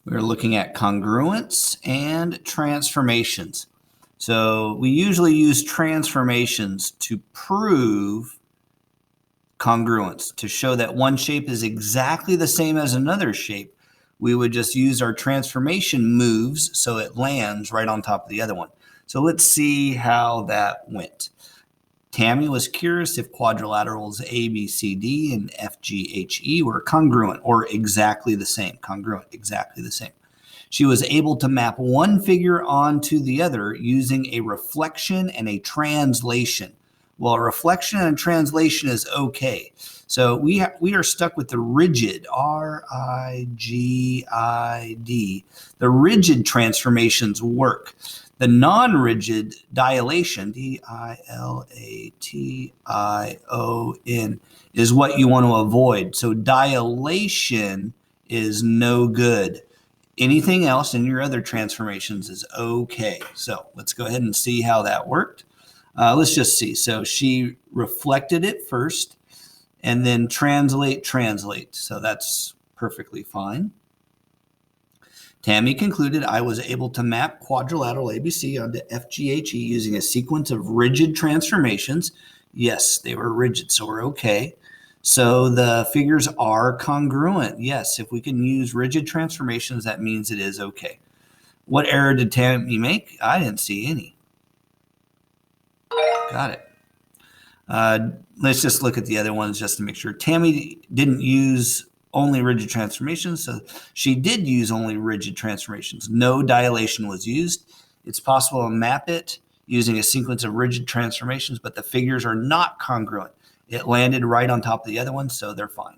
We're looking at congruence and transformations. So we usually use transformations to prove congruence, to show that one shape is exactly the same as another shape. We would just use our transformation moves so it lands right on top of the other one. So let's see how that went. Tammy was curious if quadrilaterals A, B, C, D, and F, G, H, E were congruent or exactly the same. Congruent, exactly the same. She was able to map one figure onto the other using a reflection and a translation. Well, a reflection and a translation is okay. So we are stuck with the rigid, R-I-G-I-D. The rigid transformations work. The non-rigid dilation, D-I-L-A-T-I-O-N, is what you want to avoid. So dilation is no good. Anything else in your other transformations is okay. So let's go ahead and see how that worked. Let's just see. So she reflected it first and then translate. So that's perfectly fine. Tammy concluded I was able to map quadrilateral ABC onto FGHE using a sequence of rigid transformations. Yes, they were rigid, so we're okay. So the figures are congruent. Yes, if we can use rigid transformations, that means it is okay. What error did Tammy make? I didn't see any. Got it. Let's just look at the other ones just to make sure. Tammy didn't use only rigid transformations, so she did use only rigid transformations. No dilation was used. It's possible to map it using a sequence of rigid transformations, but the figures are not congruent. It landed right on top of the other one, so they're fine.